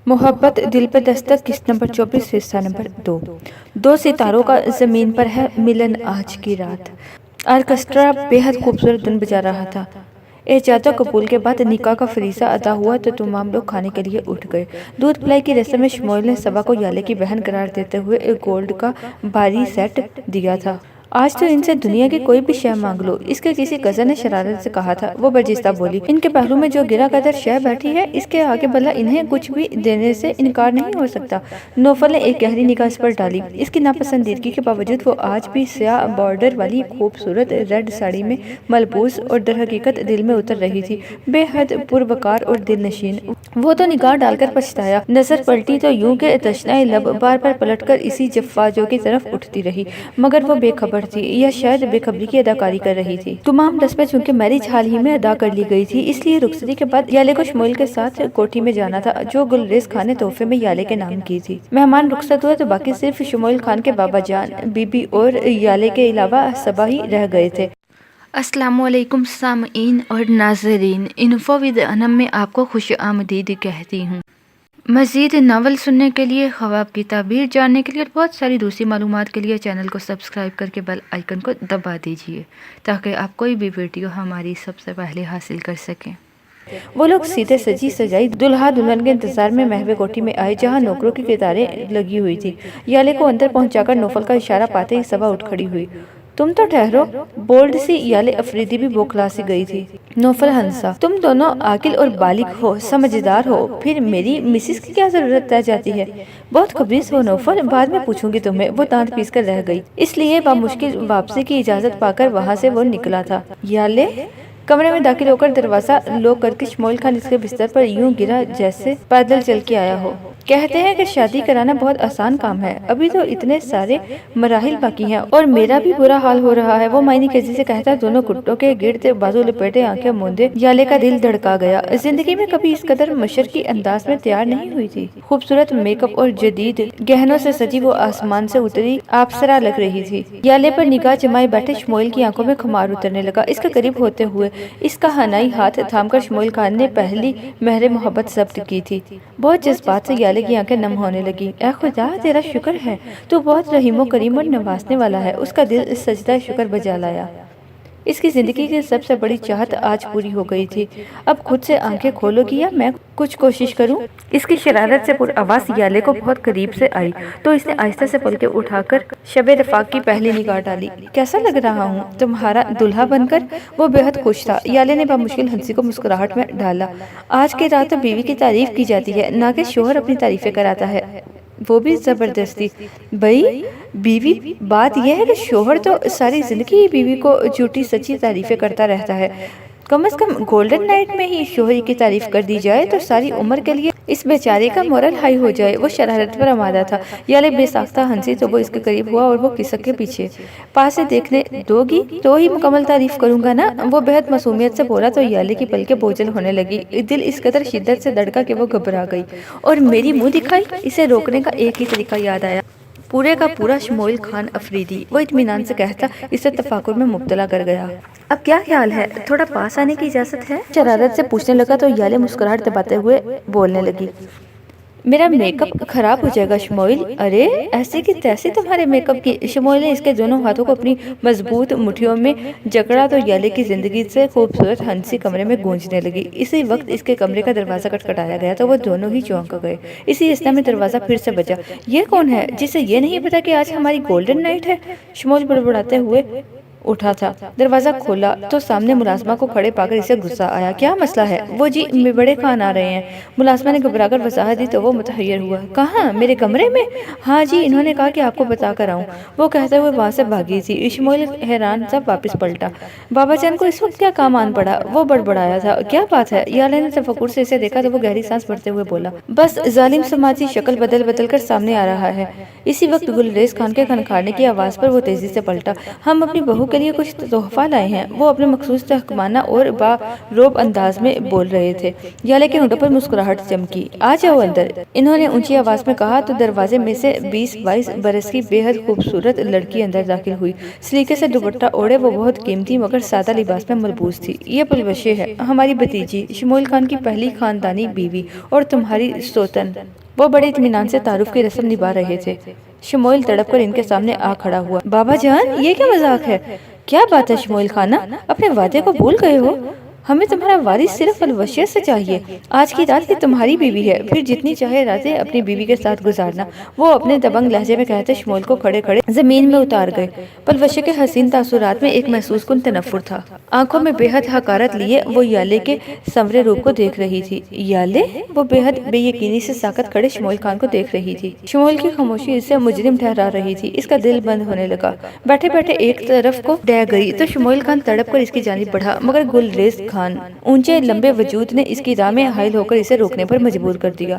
मोहब्बत दिल पे दस्तक किस्त नंबर 24 हिस्सा नंबर 2। सितारों का जमीन पर है मिलन आज की रात। ऑर्केस्ट्रा बेहद खूबसूरत धुन बजा रहा था। एजाज़ कबूल के बाद निकाह का फरीज़ा अदा हुआ तो तमाम लोग खाने के लिए उठ गए। दूध पिलाई की रस्म में शमोइल ने सबा को याले की बहन करार देते हुए एक गोल्ड का भारी सेट दिया था। आज तो इनसे दुनिया की कोई भी शय मांग लो, इसके किसी कज़न ने शरारत से कहा था। वो बर्जिस्ता बोली, इनके पहलू में जो गिरा कदर शय बैठी है, इसके आगे भला इन्हें कुछ भी देने से इनकार नहीं हो सकता। नौफल ने एक गहरी निगाह इस पर डाली। इसकी नापसंदीदगी के बावजूद वो आज भी स्याह बॉर्डर वाली खूबसूरत रेड साड़ी में मलबूस और दरहकीकत दिल में उतर रही थी, बेहद पुरवकार और दिल नशीन। वो तो निगाह डालकर पछताया। नजर पलटी तो यूं के तशनाए लब बार बार पलटकर इसी जफ्फाजो की तरफ उठती रही, मगर वो बेखबर थी या शायद बेखबरी की अदाकारी कर रही थी। तमाम रस्में चूंकि मैरिज हाल ही में अदा कर ली गई थी, इसलिए रुखसती के बाद याले को शमोइल के साथ कोठी में जाना था, जो गुलरेज खान ने तोहफे में याले के नाम की थी। मेहमान रुखसत हुए तो बाकी सिर्फ शमोइल खान के बाबा जान, बीबी और याले के अलावा सबा ही रह गए थे। अस्सलामुअलैकुम सामईन और नाज़रीन, इन्फो विद अनम में आपको खुश आमदीद कहती हूँ। मज़ीद नावल सुनने के लिए, ख्वाब की ताबीर जानने के लिए और बहुत सारी दूसरी मालूमात के लिए चैनल को सब्सक्राइब करके बेल आइकन को दबा दीजिए, ताकि आप कोई भी वीडियो हमारी सबसे पहले हासिल कर सकें। वो लोग सीधे सजी सजाई दुल्हा दुल्हन के इंतजार में महवे कोठी में आए, जहाँ नौकरों की कतारें लगी हुई थी। याले को अंदर पहुंचाकर नौफल का इशारा पाते ही सबा उठ खड़ी हुई। तुम तो ठहरो, बोल्ड सी याले अफरीदी भी बौखला सी गई थी। नौफल हंसा, तुम दोनों आकिल और बालिग हो, समझदार हो, फिर मेरी मिसिस की क्या जरूरत रह जाती है? बहुत खबीस हो नौफल, बाद में पूछूंगी तुम्हें। वो दांत पीस कर रह गई, इसलिए बामुश्किल वापसी की इजाजत पाकर वहाँ से वो निकला था। याले कमरे में दाखिल होकर दरवाजा लॉक करके शमोइल खान इसके बिस्तर पर यूं गिरा जैसे पैदल चल के आया हो। कहते हैं कि शादी कराना बहुत आसान काम है, अभी तो इतने सारे मराहिल बाकी हैं और मेरा भी बुरा हाल हो रहा है। वो मायनी केजी से कहता, दोनों कुट्टों के गिरते बाजू लपेटे आंखें मूंदे याले का दिल धड़का गया। जिंदगी में कभी इस कदर मशरकी अंदाज में तैयार नहीं हुई थी। खूबसूरत मेकअप और जदीद गहनों से सजी वो आसमान से उतरी अप्सरा लग रही थी। याले पर निगाह जमाए बैठे शमोइल की आंखों में खुमार उतरने लगा। इसके करीब होते हुए इसका हनाई हाथ थामकर शमोइल खान ने पहली महरे मोहब्बत जब्त की थी। बहुत जज्बात से याले की आंखें नम होने लगी। ऐ खुदा, तेरा शुक्र है, तू बहुत रहीमो करीम और नवाजने वाला है। उसका दिल सजदा शुक्र बजा लाया। इसकी जिंदगी की सबसे बड़ी चाहत आज पूरी हो गई थी। अब खुद से आंखें खोलोगी या मैं कुछ कोशिश करूं? इसकी शरारत से पुरआवाज याले को बहुत करीब से आई तो इसने आहिस्ता से पलके उठाकर शबे रफाक की पहली निगाह डाली। कैसा लग रहा हूँ तुम्हारा दुल्हा बनकर? वो बेहद खुश था। याले ने बामुश्किल हंसी को मुस्कुराहट में डाला। आज की रात तो बीवी की तारीफ की जाती है, ना कि शोहर अपनी तारीफें कराता है, वो भी जबरदस्ती। भाई बीवी, बात यह है कि शोहर तो सारी जिंदगी ही बीवी को झूठी सच्ची तारीफें करता रहता है। कम से कम गोल्डन नाइट में ही शोहर की तारीफ कर दी जाए तो सारी उम्र के लिए इस बेचारे का मोरल हाई हो जाए। वो शरारत पर आमादा था। याले बेसाख्ता हंसी तो वो इसके करीब हुआ और वो किसक के पीछे। पास से देखने दोगी तो ही मुकम्मल तारीफ करूंगा ना? वो बेहद मासूमियत से बोला तो याले की पलकें बोझल होने लगी। दिल इस कदर शिद्दत से धड़का कि वो घबरा गई और मेरी मुंह दिखाई। इसे रोकने का एक ही तरीका याद आया, पूरे का पूरा शमोइल खान अफरीदी। वो इत्मीनान से कहता इसे तफाकुर में मुब्तला कर गया। अब क्या ख्याल है, थोड़ा पास आने की इजाजत है? शरारत से पूछने लगा तो याले मुस्कुराहट दबाते हुए बोलने लगी, मेरा मेकअप खराब हो जाएगा शमोइल। अरे ऐसे की तैसे तुम्हारे मेकअप की। शमोइल ने इसके दोनों हाथों को अपनी मजबूत मुट्ठियों में जकड़ा तो याले की जिंदगी से खूबसूरत हंसी कमरे में गूंजने लगी। इसी वक्त इसके कमरे का दरवाजा खटखटाया गया तो वो दोनों ही चौंक गए। इसी हिस्से में दरवाजा फिर से बजा। ये कौन है जिसे ये नहीं पता कि आज हमारी गोल्डन नाइट है? शमोइल बड़बड़ाते हुए उठा था। दरवाजा खोला तो सामने मुलाजमा को खड़े पाकर इसे गुस्सा आया। क्या मसला है? वो जी बड़े खान आ रहे हैं। मुलाजमा ने घबराकर वजाहत दी तो वो मुतहैर हुआ। कहाँ? मेरे कमरे में? हाँ जी, इन्होंने कहा कि आपको बता कर आऊँ। वो कहते हुए वहाँ से भागी थी। इशमोइल हैरान सा वापस पलटा। बाबा जान को इस वक्त क्या काम आन पड़ा? वो बड़बड़ाया था। क्या बात है? याले ने तफक्कुर से इसे देखा तो वो गहरी सांस भरते हुए बोला, बस जालिम समाजी शक्ल बदल बदल कर सामने आ रहा है। इसी वक्त गुलरेज खान के खनखाने की आवाज़ पर वो तेजी से पलटा। हम अपनी बहू کے لیے کچھ تحفہ لائے ہیں، وہ اپنے مخصوص تحکمانہ اور باروب انداز میں بول رہے تھے۔ یالے کے ہونٹوں پر مسکراہٹ چمکی۔ آ جاؤ اندر، انہوں نے اونچی آواز میں کہا تو دروازے میں سے 20-22 برس کی بے حد خوبصورت لڑکی اندر داخل ہوئی۔ سلیقے سے دوپٹہ اوڑھے وہ بہت قیمتی مگر سادہ لباس میں ملبوس تھی۔ یہ پلوشے ہے، ہماری بھتیجی، شمویل خان کی پہلی خاندانی بیوی اور تمہاری سوتن۔ وہ بڑے اطمینان سے تعارف کی رسم نبھا رہے تھے۔ شمویل تڑپ کر ان کے سامنے آ کھڑا ہوا۔ بابا جان، یہ کیا مذاق ہے؟ کیا بات ہے شمویل خانہ، اپنے وعدے کو بھول گئے ہو؟ ہمیں تمہارا وارث صرف الوشیت سے چاہیے۔ آج کی رات یہ تمہاری بیوی ہے، پھر جتنی چاہے راتیں اپنی بیوی کے ساتھ گزارنا، وہ اپنے دبنگ لہجے میں کہتے شمویل کو کھڑے کھڑے زمین میں اتار گئے۔ پلوشے کے حسین تاثرات میں ایک محسوس کن تنفر تھا۔ آنکھوں میں بے حد حقارت لیے وہ یالے کے سنورے روپ کو دیکھ رہی تھی۔ یالے؟ وہ بے حد بے یقینی سے ساکت کھڑے شمویل خان کو دیکھ رہی تھی۔ شمویل کی خاموشی اسے مجرم ٹھہرا رہی تھی۔ اس کا دل بند ہونے لگا۔ بیٹھے بیٹھے ایک طرف کو ڈہ گئی تو شمویل خان تڑپ کر اس کی جانب بڑھا، مگر گلریز خان اونچے لمبے وجود نے اس کی راہ میں حائل ہو کر اسے روکنے پر مجبور کر دیا۔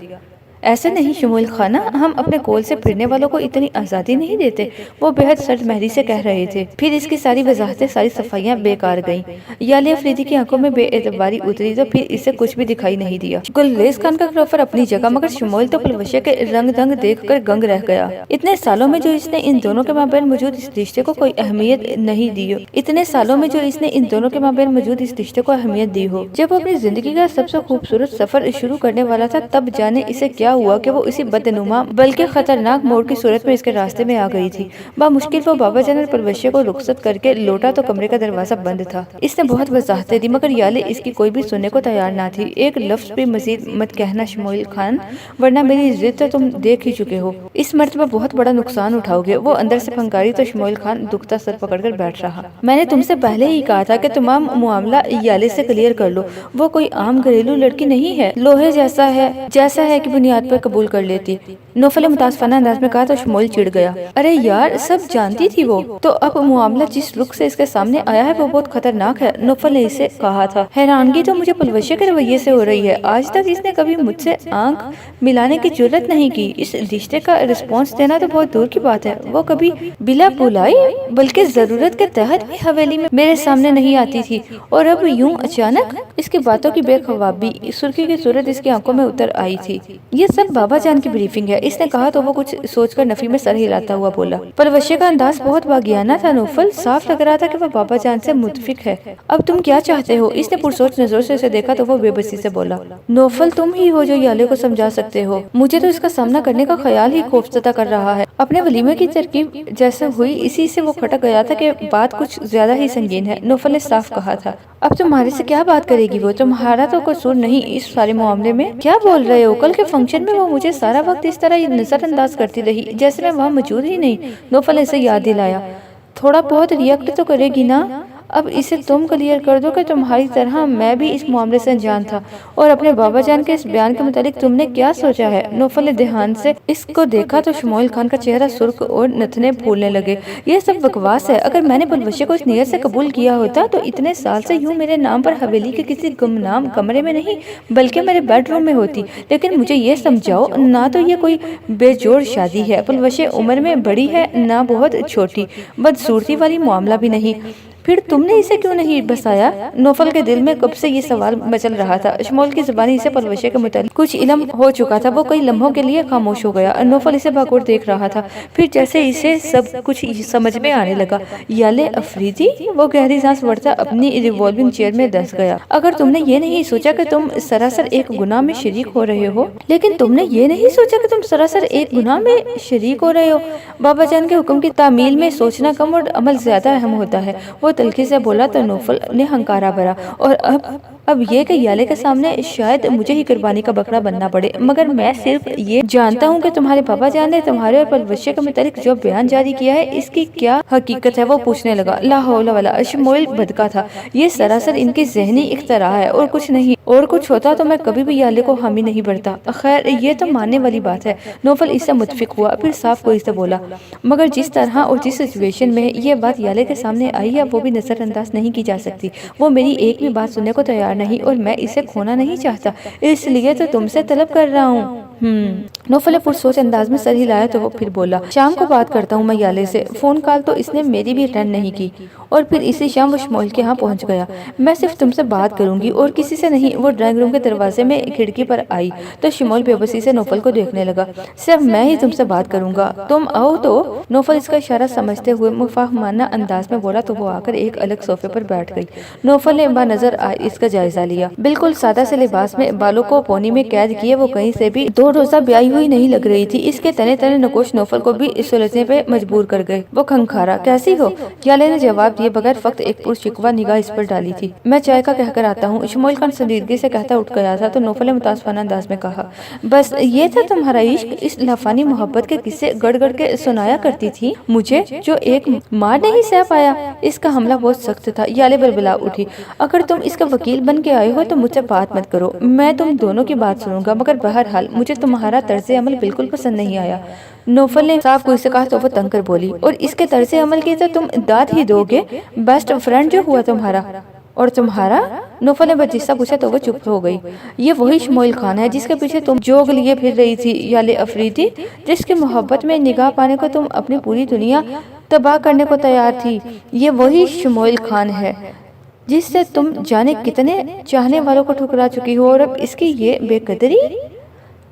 ایسے نہیں شمویل خانہ، ہم اپنے کول سے پھرنے والوں کو اتنی آزادی نہیں دیتے، وہ بے حد سرد مہری سے کہہ رہے تھے۔ پھر اس کی ساری وضاحتیں، ساری صفائیاں بیکار گئیں۔ یالے افریدی کی آنکھوں میں بے اعتباری اتری تو پھر اسے کچھ بھی دکھائی نہیں دیا۔ گلریز خان کا کروفر اپنی جگہ، مگر شمویل تو پلوشے کے رنگ دنگ دیکھ کر گنگ رہ گیا۔ اتنے سالوں میں جو اس نے ان دونوں کے مابین موجود اس رشتے کو کوئی اہمیت نہیں دی، اتنے سالوں میں جو اس نے ان دونوں کے مابین موجود اس رشتے کو اہمیت دی ہو۔ جب وہ اپنی زندگی کا سب سے خوبصورت سفر شروع کرنے والا تھا، تب جانے اسے کیا ہوا کہ وہ اسی بدنما بلکہ خطرناک موڑ کی صورت میں اس کے راستے میں آ گئی تھی۔ بامشکل وہ بابا جان اور پلوشے کو رخصت کر کے لوٹا تو کمرے کا دروازہ بند تھا۔ اس نے بہت وضاحتیں دی مگر یالے اس کی کوئی بھی سننے کو تیار نہ تھی۔ ایک لفظ بھی مزید مت کہنا شمویل خان، ورنہ میری ضد تو تم دیکھ ہی چکے ہو۔ اس مرتبہ بہت بڑا نقصان اٹھاؤ گے۔ وہ اندر سے پھنکاری تو شمویل خان دکھتا سر پکڑ کر بیٹھ رہا۔ میں نے تم سے پہلے ہی کہا تھا کہ تمام معاملہ یالے سے کلیئر کر لو۔ وہ کوئی عام گھریلو لڑکی نہیں ہے، لوہے جیسا ہے کہ بنیاد پر قبول کر لیتی۔ نوفل نے متاسفانہ انداز میں کہا تو شمویل چڑ گیا۔ ارے یار، سب جانتی تھی وہ تو اب معاملہ جس رخ سے اس کے سامنے آیا ہے وہ بہت خطرناک ہے، نوفل نے اسے کہا تھا۔ حیرانگی تو مجھے پلوشے کے رویے سے ہو رہی ہے۔ آج تک اس نے کبھی مجھ سے آنکھ ملانے کی جرت نہیں کی۔ اس رشتے کا رسپانس دینا تو بہت دور کی بات ہے۔ وہ کبھی بلا بلائی بلکہ ضرورت کے تحت بھی حویلی میں میرے سامنے نہیں آتی تھی، اور اب یوں اچانک۔ اس کی باتوں کی بے خوابی سرخی کی صورت اس کی آنکھوں میں اتر آئی تھی۔ یہ سب بابا جان کی بریفنگ ہے، اس نے کہا تو وہ کچھ سوچ کر نفی میں سر ہلاتا ہوا بولا۔ پلوشے کا انداز بہت باغیانہ تھا نوفل، صاف لگ رہا تھا کہ وہ بابا جان سے متفق ہے۔ اب تم کیا چاہتے ہو؟ اس نے پرسوچ نظروں سے اسے دیکھا تو وہ بے بسی سے بولا۔ نوفل، تم ہی ہو جو یالے کو سمجھا سکتے ہو۔ مجھے تو اس کا سامنا کرنے کا خیال ہی خوفزدہ کر رہا ہے۔ اپنے ولیمے کی ترکیب جیسے ہوئی اسی سے وہ کھٹک گیا تھا کہ بات کچھ زیادہ ہی سنگین ہے۔ نوفل نے صاف کہا تھا۔ اب تمہارے سے کیا بات کرے گی وہ؟ تمہارا تو قصور نہیں اس سارے معاملے میں۔ کیا بول رہے ہو؟ کل کے فنکشن میں وہ مجھے سارا وقت اس طرح نظر انداز کرتی رہی جیسے میں وہاں موجود ہی نہیں۔ نوفل نے اسے یاد دلایا۔ تھوڑا بہت ریئیکٹ تو کرے گی نا؟ اب اسے تم کلیئر کر دو کہ تمہاری طرح میں بھی اس معاملے سے انجان تھا، اور اپنے بابا جان کے اس بیان کے متعلق تم نے کیا سوچا ہے؟ نوفل نے دھیان سے اس کو دیکھا تو شمویل خان کا چہرہ سرخ اور نتنے پھولنے لگے۔ یہ سب بکواس ہے۔ اگر میں نے پلوشے کو اس نیت سے قبول کیا ہوتا تو اتنے سال سے یوں میرے نام پر حویلی کے کسی گمنام کمرے میں نہیں بلکہ میرے بیڈ روم میں ہوتی۔ لیکن مجھے یہ سمجھاؤ، نہ تو یہ کوئی بے جوڑ شادی ہے، پلوشے عمر میں بڑی ہے، نہ بہت چھوٹی، بدصورتی والی معاملہ بھی نہیں، پھر تم نے اسے کیوں نہیں بسایا؟ نوفل کے دل میں کب سے یہ سوال مچل رہا تھا۔ شمویل کی زبانی اسے پلوشے کے متعلق کچھ علم ہو چکا تھا۔ وہ کئی لمحوں کے لیے خاموش ہو گیا۔ نوفل اسے بغور دیکھ رہا تھا، پھر جیسے اسے سب کچھ سمجھ میں آنے لگا۔ یالے افریدی؟ وہ گہری سانس بھرتا اپنی ریوالونگ چیئر میں دھس گیا۔ اگر تم نے یہ نہیں سوچا کہ تم سراسر ایک گناہ میں شریک ہو رہے ہو، لیکن تم نے یہ نہیں سوچا کہ تم سراسر ایک گناہ میں شریک ہو رہے ہو۔ بابا جان کے حکم کی تعمیل میں سوچنا کم اور عمل زیادہ اہم ہوتا ہے، وہ تلخی سے بولا تو نوفل نے ہنکارا بھرا۔ اور اب یہ کہ یالے کے سامنے شاید مجھے ہی قربانی کا بکرا بننا پڑے، مگر میں صرف یہ جانتا ہوں کہ تمہارے بابا جان نے تمہارے اور پلوشے کے متعلق جو بیان جاری کیا ہے اس کی کیا حقیقت ہے؟ وہ پوچھنے لگا۔ لا حول ولا۔ شمویل بھدکا تھا۔ یہ سراسر ان کی ذہنی اختراع ہے اور کچھ نہیں، اور کچھ ہوتا تو میں کبھی بھی یالے کو حامی نہیں بڑھتا۔ خیر، یہ تو ماننے والی بات ہے۔ نوفل اس سے متفق ہوا، پھر صاف گوئی سے بولا، مگر جس طرح اور جس سچویشن میں یہ بات یالے کے سامنے آئی ہے وہ بھی نظر انداز نہیں کی جا سکتی۔ وہ میری ایک بھی بات سننے کو تیار نہیں، اور میں اسے کھونا نہیں چاہتا، اس لیے تو تم سے طلب کر رہا ہوں۔ नौफल ने पुरसोच अंदाज में सर हिलाया तो वो फिर बोला, शाम को बात करता हूँ मैं याले से। फोन कॉल तो इसने मेरी भी अटेंड नहीं की और फिर इसी शाम वो शमोल के यहाँ पहुँच गया। मैं सिर्फ तुमसे बात करूंगी और किसी से नहीं। वो ड्राइंग रूम के दरवाजे में खिड़की पर आई तो शमोल बेबसी से नौफल को देखने लगा। सिर्फ मैं ही तुमसे बात करूंगा, तुम आओ तो। नौफल इसका इशारा समझते हुए मुफाहमाना अंदाज में बोला तो वो आकर एक अलग सोफे पर बैठ गई। नौफल ने बानजर इसका जायजा लिया। बिल्कुल सादा से लिबास में, बालों को पोनी में कैद किए वो कहीं से भी 2 रोजा ब्याही हुई नहीं लग रही थी। इसके तने तने नकोश नौफल को भी इस सुलझने पे मजबूर कर गए। वो खंखारा, कैसी हो? याले ने जवाब दिए बगैर फक्त एक पुरशिकवा निगाह इस पर डाली थी। मैं चाय का कहकर आता हूँ। शमोल खान संजीदगी से कहता उठ गया था तो नौफल ने मुतासफाना अंदाज में कहा, बस ये था तुम्हारा इश्क? इस लफानी मोहब्बत के किस्से गड़ गड़ के सुनाया करती थी मुझे, जो एक मार नहीं सह पाया। इसका हमला बहुत सख्त था। याले बलबला उठी, अगर तुम इसका वकील बन के आए हो तो मुझसे बात मत करो। मैं तुम दोनों की बात सुनूंगा, मगर बहरहाल मुझे तुम्हारा तर्ज़े अमल बिल्कुल पसंद नहीं आया। नौफल ने साफ कोई से कहा तो वो तंग कर बोली, और इसके तर्ज़े अमल की तो तुम दाद ही दोगे? बेस्ट फ्रेंड जो हुआ तुम्हारा। और तुम्हारा? नौफल ने बदजिस्सा पूछा तो वो चुप हो गई। ये वही शमोल खान है जिसके पीछे तुम जोग लिए फिर रही थी याले अफरीदी, जिसकी मोहब्बत में निगाह पाने को तुम अपनी पूरी दुनिया तबाह करने को तैयार थी। ये वही शमोल खान है जिससे तुम जाने कितने चाहने वालों को ठुकरा चुकी हो, और अब इसकी ये बेकदरी।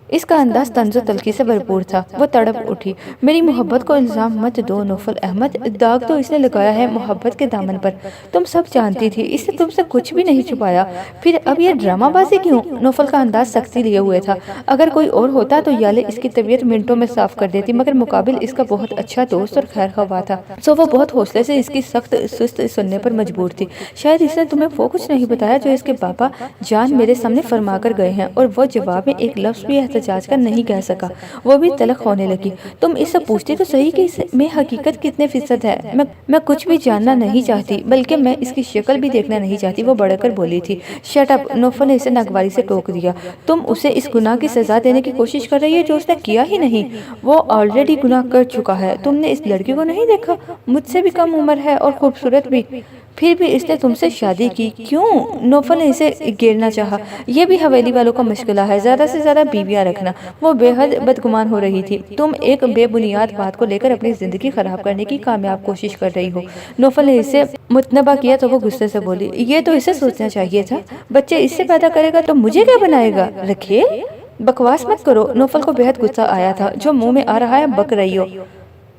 इसका अंदाज तंज़ो तलखी से भरपूर था। वो तड़प उठी, मेरी मोहब्बत को इल्ज़ाम मत दो नौफल अहमद, दाग तो इसने लगाया है मोहब्बत के दामन पर। तुम सब जानती थी, इसने तुमसे कुछ भी नहीं छुपाया, फिर अब ये ड्रामाबाजी क्यों? नौफल का अंदाज सख्ती लिए हुए था। अगर कोई और होता तो याले इसकी तबीयत मिनटों में साफ कर देती, मगर मुकाबिल इसका बहुत अच्छा दोस्त और खैर ख्वाह था, सो वो बहुत हौसले से इसकी सख्त सुस्त सुनने पर मजबूर थी। शायद इसने तुम्हें वो कुछ नहीं बताया जो इसके पापा जान मेरे सामने फरमा कर गए हैं। और वो जवाब में एक लफ्ज़ भी एहतजाज कर नहीं कह सका। वो भी तलख होने लगी। तुम इससे पूछती तो सही कि इसमें हकीकत कितने फीसद है? मैं कुछ भी जानना नहीं चाहती, बल्कि मैं इसकी शक्ल भी देखना नहीं चाहती, वो बढ़कर बोली थी। शट अप, नौफल ने इसे नागवारी से टोक दिया। तुम उसे इस गुनाह की सजा देने की कोशिश कर रही है जो उसने किया ही नहीं। वो ऑलरेडी गुनाह कर चुका है। तुमने इस लड़की को नहीं देखा? मुझसे भी कम उम्र है और खूबसूरत भी, फिर भी इसने तुमसे शादी की। क्यों? नौफल ने इसे गिरना चाहा। यह भी हवेली वालों का मशगला है, ज्यादा से ज्यादा बीवियां रखना। वो बेहद बदगुमान हो रही थी। तुम एक बेबुनियाद बात को लेकर अपनी जिंदगी खराब करने की कामयाब कोशिश कर रही हो। नौफल ने इसे मुतनबा किया तो वो गुस्से से बोली, ये तो इसे सोचना चाहिए था, बच्चे इससे पैदा करेगा तो मुझे क्या बनाएगा? रखे बकवास मत करो। नौफल को बेहद गुस्सा आया था। जो मुंह में आ रहा है बक रही हो।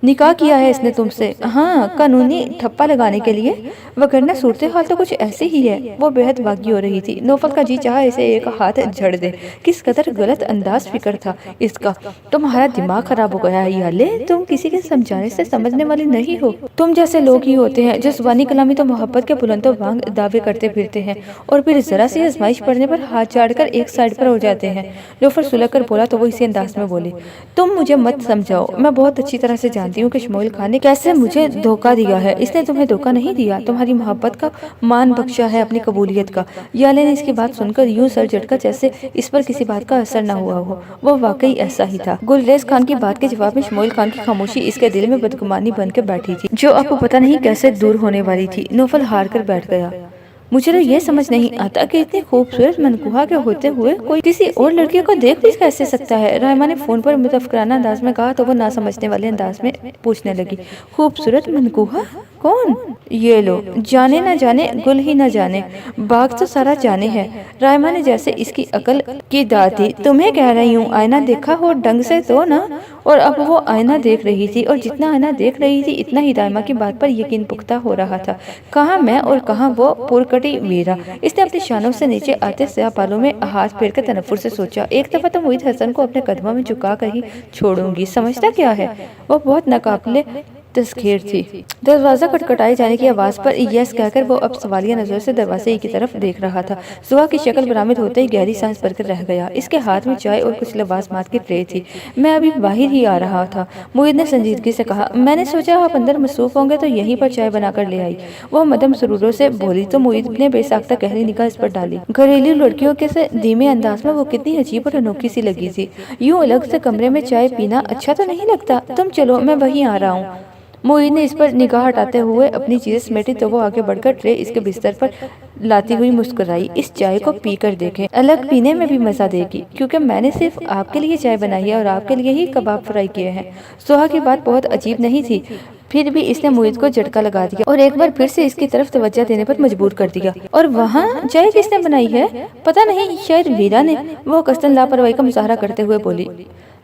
निकाह किया है इसने तुमसे? हाँ, कानूनी ठप्पा लगाने के लिए, वगरना सूरत हाल तो कुछ ऐसी ही है। वो बेहद बागी हो रही थी। नौफल का जी चाहा इसे एक हाथ झड़ दे। किस कदर गलत अंदाज फिक्र था इसका। तुम्हारा दिमाग खराब हो गया है याले, तुम किसी के समझाने से समझने वाली नहीं हो। तुम जैसे लोग ही होते हैं जो ज़बानी कलामी तो मोहब्बत के बुलंदो बांग दावे करते फिरते हैं और फिर जरा सी आजमाइश पड़ने पर हाथ झाड़कर एक साइड पर हो जाते हैं। नौफल सुलग कर बोला तो वो इसी अंदाज में बोली, तुम मुझे मत समझाओ, मैं बहुत अच्छी तरह से जानती हूँ कि शमोल खान ने कैसे मुझे धोखा दिया है। इसने तुम्हें धोखा नहीं दिया, तुम्हारी मोहब्बत का मान बख्शा है अपनी कबूलियत का। याले ने इसकी बात सुनकर यूं सर झटका जैसे इस पर किसी बात का असर न हुआ हो। वो वाकई ऐसा ही था। गुलरेज खान की बात के जवाब में शमोल खान की खामोशी इसके दिल में बदगुमानी बन के बैठी थी, जो अब पता नहीं कैसे दूर होने वाली थी। नौफल हार कर बैठ गया। मुझे तो ये समझ नहीं आता कि इतनी खूबसूरत मनकूहा के होते हुए कोई किसी और लड़की को देख भी कैसे सकता है। रायमा ने फोन पर मुतफकराना अंदाज में कहा तो वो ना समझने वाले अंदाज में पूछने लगी, खूबसूरत मनकूहा कौन? ये लो, जाने ना जाने गुल ही ना जाने, बाग तो सारा जाने है। रायमा ने जैसे इसकी अकल की दाद दी। तुम्हें कह रही हूँ, आईना देखा हो ढंग से तो ना। और अब वो आईना देख रही थी और जितना आईना देख रही थी इतना ही रायमा की बात पर यकीन पुख्ता हो रहा था। कहाँ मैं और कहाँ वो पुरकटी वीरा। इसने अपने शानों से नीचे आते स्याह बालों में हाथ फेर कर तनफ्फुर से सोचा, एक दफा तो मोहित हसन को अपने कदमों में झुका कर ही छोड़ूंगी। समझता क्या है? वो बहुत नाकाबिले तस्खीर थी। दरवाजा खटखटाए जाने की आवाज पर यस कहकर वो अब सवालिया नजर से दरवाजे की तरफ देख रहा था। सुहा की शक्ल बरामद होते ही गहरी सांस भरकर रह गया। इसके हाथ में चाय और कुछ लवाजमात की ट्रे थी। मैं अभी बाहर ही आ रहा था, मोहित ने संजीदगी से कहा। मैंने सोचा आप अंदर मसरूफ होंगे तो यहीं पर चाय बनाकर ले आई। वो मदम सुरूरों से बोली तो मोहित ने बेसाख्ता गहरी निगाह इस पर डाली। घरेलू लड़कियों के से धीमे अंदाज में वो कितनी अजीब और अनोखी सी लगी थी। यूं अलग से कमरे में चाय पीना अच्छा तो नहीं लगता। तुम चलो, मैं वहीं आ रहा हूँ। मोहित ने इस पर निगाह हटाते हुए अपनी चीजें समेटी तो वो आगे बढ़कर ट्रे इसके बिस्तर पर लाती हुई मुस्कुराई। इस चाय को पीकर देखें, अलग पीने में भी मजा देगी, क्योंकि मैंने सिर्फ आपके लिए चाय बनाई है और आपके लिए ही कबाब फ्राई किए हैं। सोहा की बात बहुत अजीब नहीं थी, फिर भी इसने मोहित को झटका लगा दिया और एक बार फिर से इसकी तरफ तवज्जो देने पर मजबूर कर दिया। और वहाँ चाय किसने बनाई है? पता नहीं, शायद वीरा ने, वो कस्तन लापरवाही का मुजाहरा करते हुए बोली।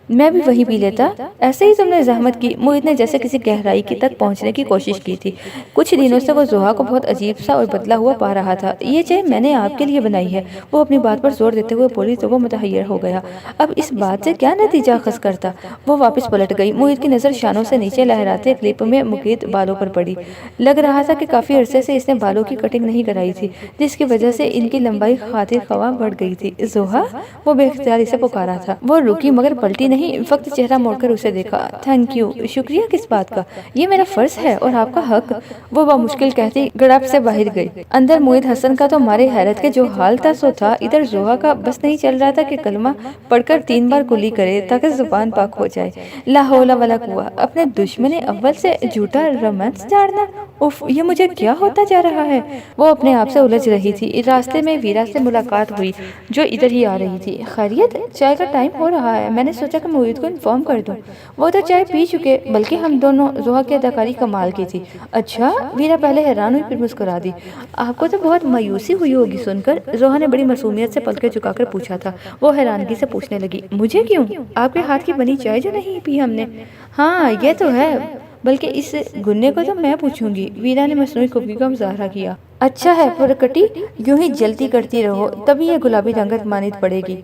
मैं भी वही पी लेता, ऐसे ही तुमने जहमत की। मोहित ने जैसे किसी गहराई की तक पहुंचने की कोशिश की थी। कुछ दिनों से वो जोहा को बहुत अजीब सा और बदला हुआ पा रहा था। ये चाय मैंने आपके लिए बनाई है, वो अपनी बात पर जोर देते हुए बोली तो वो मुतहय्यर हो गया। अब इस बात से क्या नतीजा खस करता? वो वापस पलट गई। मोहित की नजर शानों से नीचे लहराते क्लिप में मुकीद बालों पर पड़ी। लग रहा था कि काफी अरसे से इसने बालों की कटिंग नहीं कराई थी, जिसकी वजह से इनकी लंबाई खातिर खवा बढ़ गई थी। जोहा, वो बेख्तियार इसे पुकारा था। वो रुकी मगर पलटी नहीं, वक्त चेहरा मोड़कर उसे देखा। थैंक यू, शुक्रिया किस बात का, ये मेरा फर्ज है और आपका हक, वो बामुश्किल कहती गड़प से बाहर गई। अंदर मोहित हसन का तो मारे हैरत के जो हाल था सो था, इधर जोहा का बस नहीं चल रहा था कि कलमा पढ़कर 3 बार कुली करे ताकि जुबान पाक हो जाए। ला हौला वला कुव्वा, अपने दुश्मन अव्वल से झूठा रोमांस झाड़ना, उफ, ये मुझे क्या होता जा रहा है? वो अपने आप से उलझ रही थी। रास्ते में वीरा से मुलाकात हुई जो इधर ही आ रही थी। खैरियत, चाय का टाइम हो रहा है, मैंने सोचा कि मोहित को इन्फॉर्म कर दूं। वो तो चाय पी चुके, बल्कि हम दोनों। जोहा की अदाकारी कमाल की थी। अच्छा, वीरा पहले हैरान हुई फिर मुस्कुरा दी। आपको तो बहुत मायूसी हुई होगी सुनकर, जोहा ने बड़ी मासूमियत से पलकें झुकाकर पूछा था। वो हैरानगी से पूछने लगी, मुझे क्यों? आपके हाथ की बनी चाय जो नहीं पी हमने। हाँ ये तो है, बल्कि इस गुन्ने को तो मैं पूछूंगी। वीरा ने मसनूई खूबी का मुजाहरा किया। अच्छा है पुरकटी, यूं ही जल्दी करती रहो, तभी ये गुलाबी रंगत मानित पड़ेगी।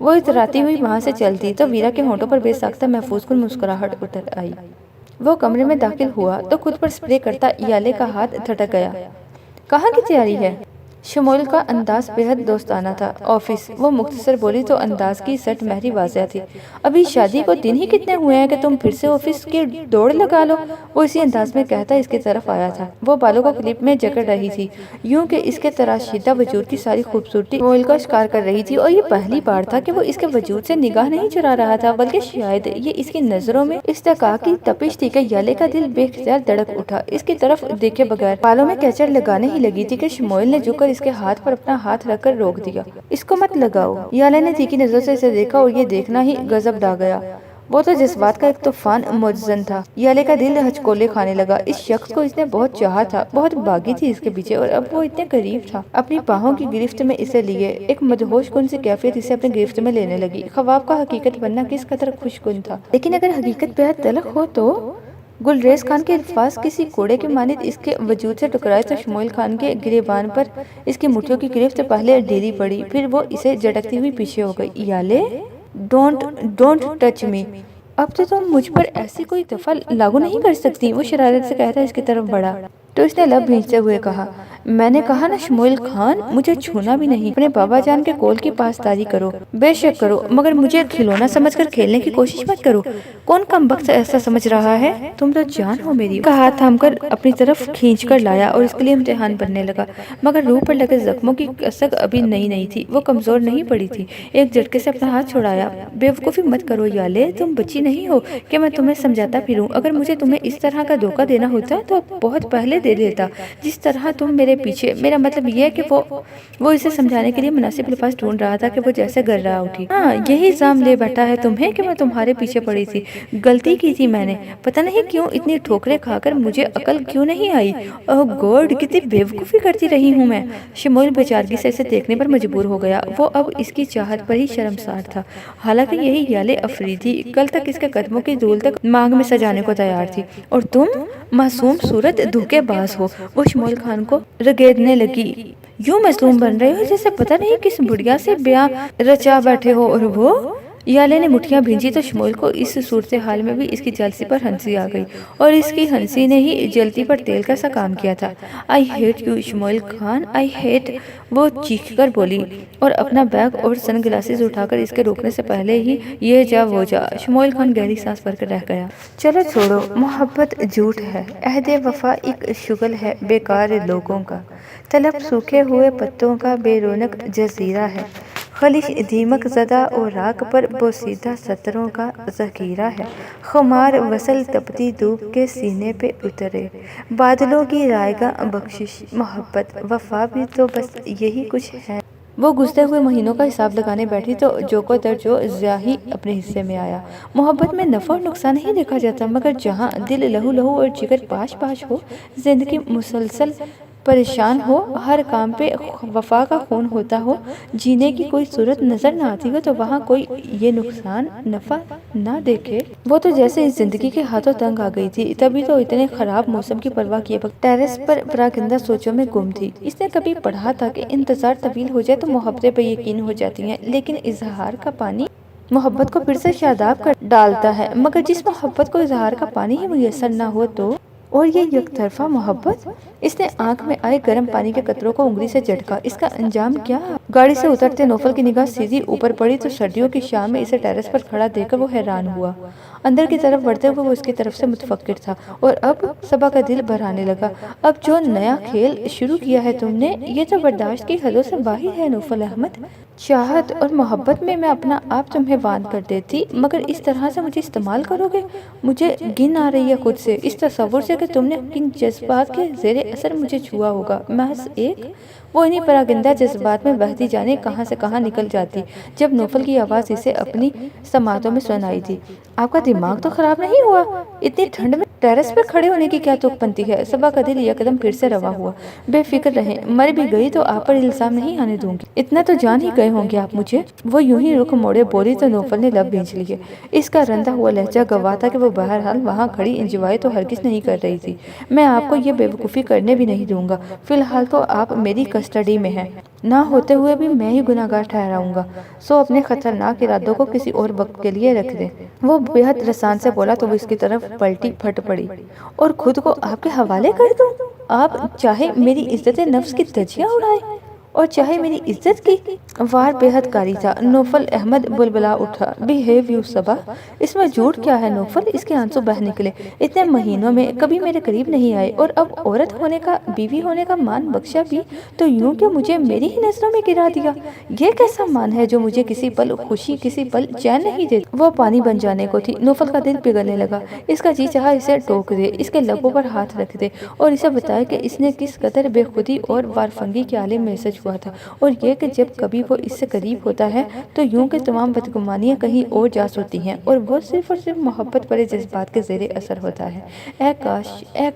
वो इतराती हुई वहां से चलती तो वीरा के होंठों पर बेसाख्ता महफूज कुन मुस्कुराहट उतर आई। वो कमरे में दाखिल हुआ तो खुद पर स्प्रे करता याले का हाथ थटक गया। कहाँ की तैयारी है? शमोल का अंदाज बेहद दोस्ताना था। ऑफिस, वो मुख्तसर बोली तो अंदाज की सट महरी वाज़ह थी। अभी शादी को दिन ही कितने हुए हैं कि तुम फिर से ऑफिस की दौड़ लगा लो, वो इसी अंदाज में कहता इसकी तरफ आया था। वो बालों को क्लिप में जकड़ रही थी, यूं कि इसके तराशीदा वजूद की सारी खूबसूरती शमोल का शिकार कर रही थी। और ये पहली बार था कि वो इसके वजूद से निगाह नहीं चुरा रहा था, बल्कि शायद ये इसकी नजरों में इस्तिका की तपिश थी कि याले का दिल बेख्तियार धड़क उठा। इसकी तरफ देखे बगैर बालों में कैचर लगाने ही लगी थी कि शमोल ने झुककर इसके हाथ पर अपना हाथ रखकर रोक दिया। इसको मत लगाओ। याले ने तीखी नजर से इसे देखा और ये देखना ही गजब ढा गया। वो तो जज्बात का एक तूफान मुअज्जन था। याले का दिल हचकोले खाने लगा। इस शख्स को इसने बहुत चाहा था, बहुत बागी थी इसके पीछे, और अब वो इतने करीब था। अपनी बाहों की गिरफ्त में इसे लिए एक मदहोश कुन सी कैफियत इसे अपनी गिरफ्त में लेने लगी। ख्वाब का हकीकत बनना किस कदर खुशकुन था, लेकिन अगर हकीकत बेहद तलख हो तो गुलरेज खान के अल्फाज किसी कोड़े के मानित इसके वजूद से टकराए तो शमोल खान के गिरेबान पर इसकी मुठ्ठियों की गिरफ्त पहले ढीली पड़ी, फिर वो इसे झटकती हुई पीछे हो गई। याले, डोंट टच मी, अब तो तुम मुझ पर ऐसी कोई दफा लागू नहीं कर सकती, वो शरारत से कहता इसकी तरफ बढ़ा तो इसने लब भींचते हुए कहा, मैंने कहा ना शमोल खान, मुझे छूना भी नहीं। अपने बाबा जान के कोल की पासदारी करो, बेशक करो, मगर मुझे खिलौना समझकर खेलने की कोशिश मत करो। कौन कमबख्त ऐसा समझ रहा है? तुम तो जान हो मेरी। का हाथ थामकर अपनी तरफ खींचकर लाया और इसके लिए इम्तिहान बनने लगा, मगर रूह पर लगे जख्मों की कसक अभी नई थी, वो कमजोर नहीं पड़ी थी। एक झटके से अपना हाथ छुड़ाया। बेवकूफ़ी मत करो याले, तुम बच्ची नहीं हो कि मैं तुम्हें समझाता फिरूं। अगर मुझे तुम्हें इस तरह का धोखा देना होता तो बहुत पहले दे देता, जिस तरह तुम मेरे पीछे। मेरा मतलब यह है कि वो इसे समझाने के लिए मुनासिब अल्फाज ढूंढ रहा था कि वो जैसे गर्रा उठी। हाँ, यही इल्जाम ले बैठा है तुम्हें कि मैं तुम्हारे पीछे पड़ी थी। गलती की थी मैंने, पता नहीं क्यों इतनी ठोकरें खाकर मुझे अकल क्यों नहीं आई। ओह गॉड, कितनी बेवकूफ़ी करती रही हूँ मैं। शमोल बेचारगी से इसे देखने पर मजबूर हो गया। वो अब इसकी चाहत पर ही शर्मसार था। हालांकि यही याले अफरीदी कल तक इसके कदमों की धूल तक मांग में सजाने को तैयार थी, और तुम मासूम सूरत धोखेबाज हो। वो शमोल खान को रगेदने लगी। यूं मजलूम बन रहे हो जैसे पता नहीं किस बुढ़िया से ब्याह रचा बैठे हो। और वो याले ने मुठ्ठियां भींची तो शमोल को इस सूरत हाल में भी इसकी जलसी पर हंसी आ गई, और इसकी हंसी ने ही जलती पर तेल का सा काम किया था। I hate you Shamol Khan, I hate, वो चीख कर बोली और अपना बैग और सन ग्लासेस उठाकर इसके रोकने से पहले ही ये जा वो जा। शमोल खान गहरी सांस भरकर रह गया। चलो छोड़ो, मोहब्बत झूठ है, अहदे वफा एक शुगल है बेकार लोगों का, तलब सूखे हुए पत्तों का बेरोनक जजीरा है, خلش دیمک زدہ اور راک پر بوسیدہ سطروں کا ذخیرہ ہے۔ خمار وصل تپتی دھوپ کے سینے پہ اترے، بادلوں کی رائگاں بخشش، محبت، وفا بھی تو بس یہی کچھ ہے۔ وہ گزرتے ہوئے مہینوں کا حساب لگانے بیٹھی تو جو کو در جو ضیاء ہی اپنے حصے میں آیا۔ محبت میں نفع اور نقصان نہیں دیکھا جاتا، مگر جہاں دل لہو لہو اور جگر پاش پاش ہو، زندگی مسلسل پریشان ہو، ہر کام پہ وفا کا خون ہوتا ہو، جینے کی کوئی صورت نظر نہ آتی ہو، تو وہاں کوئی یہ نقصان نفع نہ دیکھے۔ وہ تو جیسے اس زندگی کے ہاتھوں تنگ آ گئی تھی، تبھی تو اتنے خراب موسم کی پرواہ کیے بغیر ٹیرس پر پراگندہ سوچوں میں گم تھی۔ اس نے کبھی پڑھا تھا کہ انتظار طویل ہو جائے تو محبتیں بے یقین ہو جاتی ہیں، لیکن اظہار کا پانی محبت کو پھر سے شاداب کر ڈالتا ہے۔ مگر جس محبت کو اظہار کا پانی ہی میسر نہ ہو تو، اور یہ یک طرفہ محبت، اس نے آنکھ میں آئے گرم پانی کے قطروں کو انگلی سے جھٹکا۔ اس کا انجام کیا؟ گاڑی سے اترتے نوفل کی نگاہ سیدھی اوپر پڑی تو سردیوں کی شام میں اسے ٹیرس پر کھڑا دیکھ کر وہ حیران ہوا۔ اندر کی طرف بڑھتے ہوئے وہ اس کی طرف سے متفکر تھا، اور اب صبا کا دل بھرانے لگا۔ اب جو نیا کھیل شروع کیا ہے تم نے، یہ تو برداشت کی حدوں سے باہر ہے نوفل احمد۔ چاہت اور محبت میں اپنا آپ تمہیں باندھ کر دیتی، مگر اس طرح سے مجھے استعمال کرو گے؟ مجھے گن آ رہی ہے خود سے، اس تصور سے کہ تم نے کن جذبات کے زیر اثر مجھے چھوا ہوگا۔ محض ایک وہ انہی پراگندہ جذبات میں بہتی جانے کہاں سے کہاں نکل جاتی، جب نوفل کی آواز اسے اپنی سماعتوں میں سنائی دی۔ آپ کا دماغ تو خراب نہیں ہوا؟ اتنی ٹھنڈ میں ٹیرس پر کھڑے ہونے کی کیا توق بنتی ہے؟ صبا کا دل یکدم پھر سے روا ہوا۔ بے فکر رہیں، مر بھی گئی تو آپ پر الزام نہیں آنے دوں گی، اتنا تو جان ہی گئے ہوں گے آپ مجھے۔ وہ یوں ہی رخ موڑے بولی تو نوفل نے لب بھینچ لیے۔ اس کا رندا ہوا لہجہ گواہ تھا کہ وہ بہرحال وہاں کھڑی انجوائے تو ہرگز نہیں کر رہی تھی۔ میں آپ کو یہ بے وقوفی کرنے بھی نہیں دوں گا، فی الحال تو آپ میری کسٹڈی میں ہیں، نہ ہوتے ہوئے بھی میں ہی گناہگار ٹھہراؤں گا، سو اپنے خطرناک ارادوں کو کسی اور وقت کے لیے رکھ دیں۔ وہ بے حد رسان سے بولا تو وہ اس کی طرف پلٹی پھٹ پڑی۔ اور خود کو آپ کے حوالے کر دوں؟ آپ چاہے میری عزت نفس کی دھجیاں اڑائیں اور چاہے میری عزت کی؟ وار بے حد کاری تھا۔ نوفل احمد بلبلا اٹھا۔ بہیو یو صبا، اس میں جھوٹ کیا ہے نوفل؟ اس کے آنسو بہہ نکلے۔ اتنے مہینوں میں کبھی میرے قریب نہیں آئے، اور اب عورت ہونے کا، بیوی ہونے کا مان بخشا بھی تو یوں کہ مجھے میری ہی نظروں میں گرا دیا۔ یہ کیسا مان ہے جو مجھے کسی پل خوشی، کسی پل چین نہیں دیتا؟ وہ پانی بن جانے کو تھی۔ نوفل کا دل پگھلنے لگا۔ اس کا جی چاہا اسے ٹوک دے، اس کے لبوں پر ہاتھ رکھ دے اور اسے بتائے کہ اس نے کس قدر بے خودی اور وارفنگی کے عالم میں سے چھوا تھا، اور یہ کہ جب کبھی وہ اس سے قریب ہوتا ہے تو یوں کہ تمام بدگمانیاں کہیں اور جا سوتی ہیں اور وہ صرف اور صرف محبت بڑے جذبات کے زیر اثر ہوتا ہے۔ اے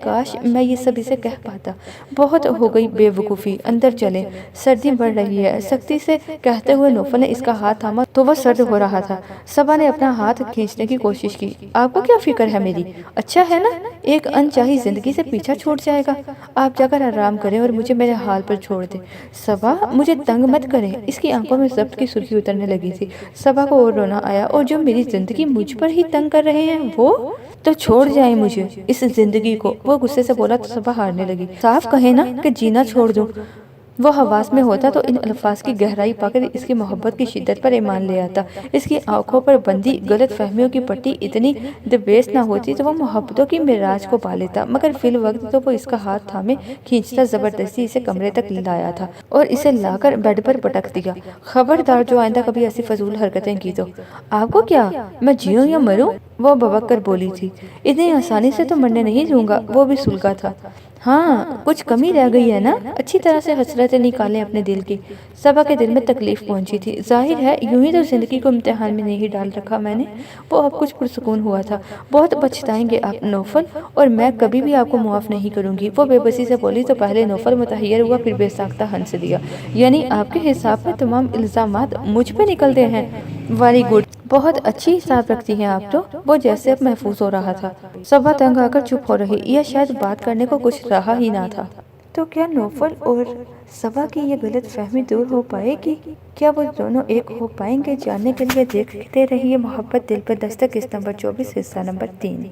کاش میں یہ سب اسے کہہ پاتا۔ بہت ہو گئی بے وقوفی، اندر چلیں، سردی بڑھ رہی ہے، سختی سے کہتے ہوئے نوفل نے اس کا ہاتھ تھاما تو وہ سرد ہو رہا تھا۔ صبا نے اپنا ہاتھ کھینچنے کی کوشش کی۔ آپ کو کیا فکر ہے میری؟ اچھا ہے نا، ایک انچاہی زندگی سے پیچھا چھوٹ جائے گا۔ آپ جا کر آرام کریں اور مجھے میرے حال پر چھوڑ دیں۔ صبا مجھے تنگ مت کریں۔ اس کی آنکھوں میں ضبط کی سرخی اترنے لگی تھی۔ صبا کو اور رونا آیا۔ اور جو میری زندگی مجھ پر ہی تنگ کر رہے ہیں وہ تو چھوڑ جائیں مجھے، اس زندگی کو۔ وہ غصے سے بولا تو صبا ہارنے لگی۔ صاف کہیں نا کہ جینا چھوڑ دوں۔ وہ حواس میں ہوتا تو ان الفاظ کی گہرائی پا کر اس کی محبت کی شدت پر ایمان لے آتا۔ اس کی آنکھوں پر بندھی غلط فہمیوں کی پٹی اتنی دبیس نہ ہوتی تو وہ محبتوں کی معراج کو پا لیتا، مگر فی الوقت تو وہ اس کا ہاتھ تھامے کھینچتا زبردستی اسے کمرے تک لایا تھا اور اسے لا کر بیڈ پر پٹک دیا۔ خبردار جو آئندہ کبھی ایسی فضول حرکتیں کی تو۔ آپ کو کیا، میں جیوں یا مروں؟ وہ ببک کر بولی تھی۔ اتنی آسانی سے تو مرنے نہیں دوں گا۔ وہ بھی سلگا تھا۔ ہاں کچھ کمی رہ گئی ہے نا، اچھی طرح سے حسرتیں نکالیں اپنے دل کی۔ صبا کے دل میں تکلیف پہنچی تھی۔ ظاہر ہے یوں ہی تو زندگی کو امتحان میں نہیں ڈال رکھا میں نے۔ وہ اب کچھ پرسکون ہوا تھا۔ بہت پچھتائیں گے آپ نوفل، اور میں کبھی بھی آپ کو معاف نہیں کروں گی۔ وہ بے بسی سے بولی تو پہلے نوفل متحیر ہوا، پھر بے ساختہ ہنس دیا۔ یعنی آپ کے حساب میں تمام الزامات مجھ پہ نکلتے ہیں؟ ویری گڈ، بہت اچھی حساب رکھتی ہیں آپ تو۔ وہ جیسے اب محفوظ ہو رہا تھا۔ صبا تنگ آ کر چپ ہو رہی، یا شاید بات کرنے کو کچھ رہا ہی نہ تھا۔ تو کیا نوفل اور صبا کی یہ غلط فہمی دور ہو پائے گی؟ کیا وہ دونوں ایک ہو پائیں گے؟ جاننے کے لیے دیکھتے رہیے محبت دل پہ دستک، قسط نمبر 24، حصہ نمبر 3۔